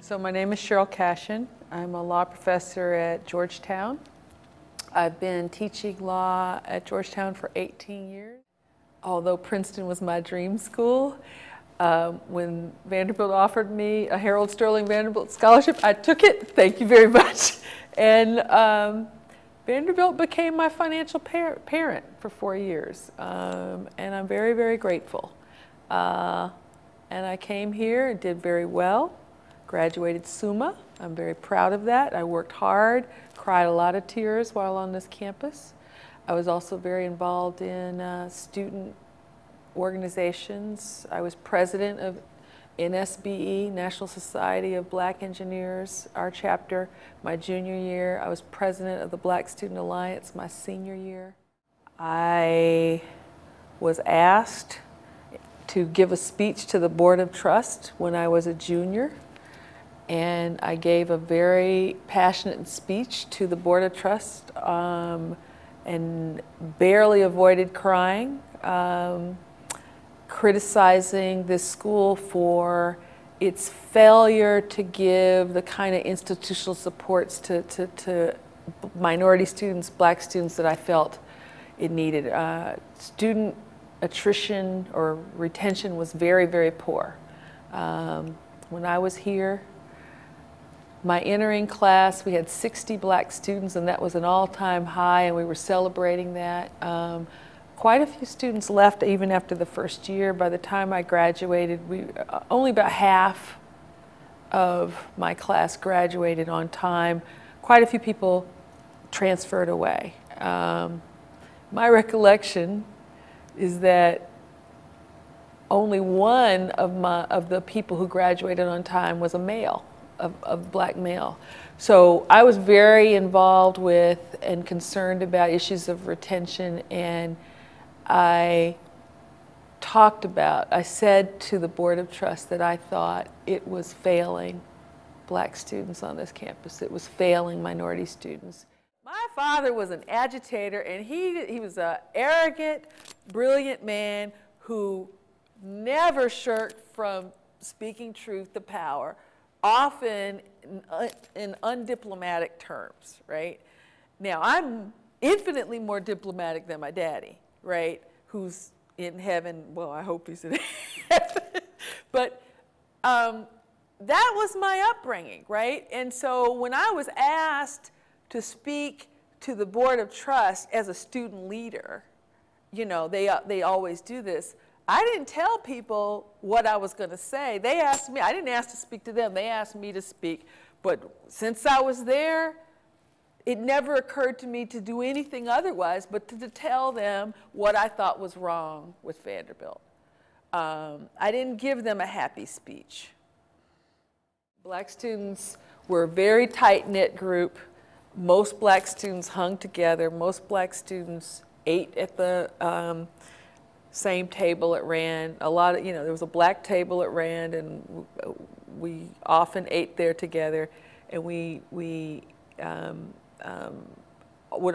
So my name is Sheryll Cashin. I'm a law professor at Georgetown. I've been teaching law at Georgetown for 18 years. Although Princeton was my dream school, when Vanderbilt offered me a Harold Sterling Vanderbilt scholarship, I took it. Thank you very much. And Vanderbilt became my financial parent for 4 years. And I'm very, very grateful. And I came here and did very well. Graduated summa. I'm very proud of that. I worked hard, cried a lot of tears while on this campus. I was also very involved in student organizations. I was president of NSBE, National Society of Black Engineers, our chapter, my junior year. I was president of the Black Student Alliance my senior year. I was asked to give a speech to the Board of Trust when I was a junior. And I gave a very passionate speech to the Board of Trust and barely avoided crying, criticizing this school for its failure to give the kind of institutional supports to minority students, black students that I felt it needed. Student attrition or retention was very, very poor. When I was here, my entering class, we had 60 black students, and that was an all-time high, and we were celebrating that. Quite a few students left even after the first year. By the time I graduated, only about half of my class graduated on time. Quite a few people transferred away. My recollection is that only one of the people who graduated on time was a male. Of black male. So I was very involved with and concerned about issues of retention, and I said to the Board of Trust that I thought it was failing black students on this campus. It was failing minority students. My father was an agitator, and he was an arrogant, brilliant man who never shirked from speaking truth to power, often in undiplomatic terms, right? Now, I'm infinitely more diplomatic than my daddy, right? Who's in heaven. Well, I hope he's in heaven. But that was my upbringing, right? And so when I was asked to speak to the Board of Trust as a student leader, you know, they always do this, I didn't tell people what I was going to say. They asked me. I didn't ask to speak to them. They asked me to speak. But since I was there, it never occurred to me to do anything otherwise but to tell them what I thought was wrong with Vanderbilt. I didn't give them a happy speech. Black students were a very tight-knit group. Most black students hung together. Most black students ate at the same table at Rand. A lot of, there was a black table at Rand, and we often ate there together, and we would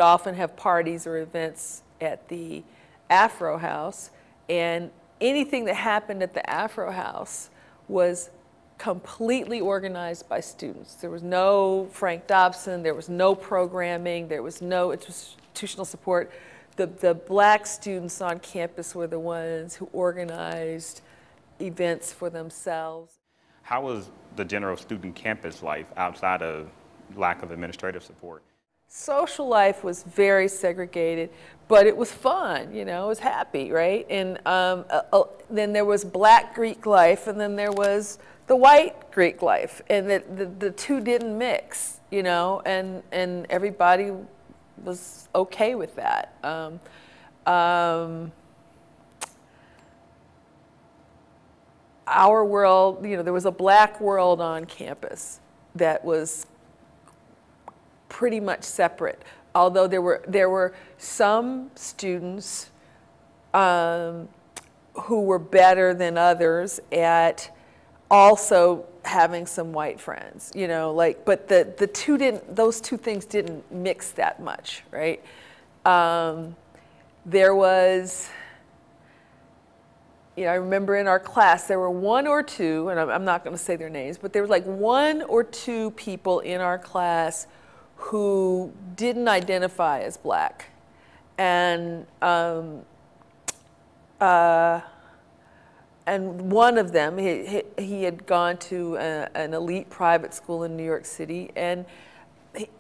often have parties or events at the Afro House, and anything that happened at the Afro House was completely organized by students. There was no Frank Dobson, there was no programming, there was no institutional support. The black students on campus were the ones who organized events for themselves. How was the general student campus life outside of lack of administrative support? Social life was very segregated, but it was fun, it was happy, right? And then there was black Greek life, and then there was the white Greek life, and the two didn't mix, and everybody was okay with that. Our world, there was a black world on campus that was pretty much separate. Although there were some students who were better than others at also having some white friends, but those two things didn't mix that much, right? There was, you know, I remember in our class there were one or two, and I'm not going to say their names, but there was like one or two people in our class who didn't identify as black. And one of them, he had gone to an elite private school in New York City, and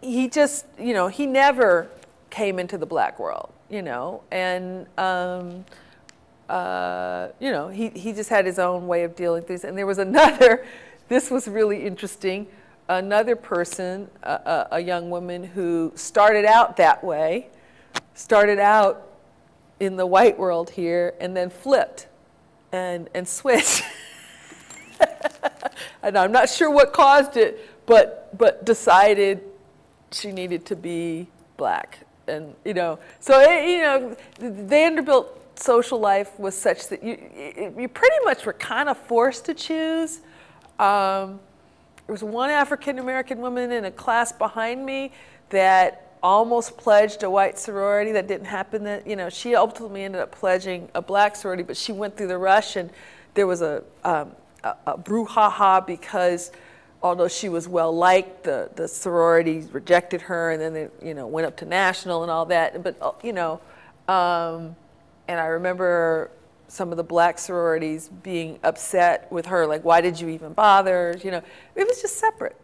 he just, you know, he never came into the black world, you know, and you know, he just had his own way of dealing with things. And there was another, this was really interesting, another person, a young woman who started out that way, started out in the white world here, and then flipped and switched. And I'm not sure what caused it, but decided she needed to be black. And, you know, so, you know, Vanderbilt social life was such that you pretty much were kind of forced to choose. There was one African-American woman in a class behind me that almost pledged a white sorority. That didn't happen. That, you know, she ultimately ended up pledging a black sorority, but she went through the rush, and there was a brouhaha because although she was well liked, the sororities rejected her, and then they, you know, went up to national and all that. But you know, and I remember some of the black sororities being upset with her, like, why did you even bother? You know, it was just separate.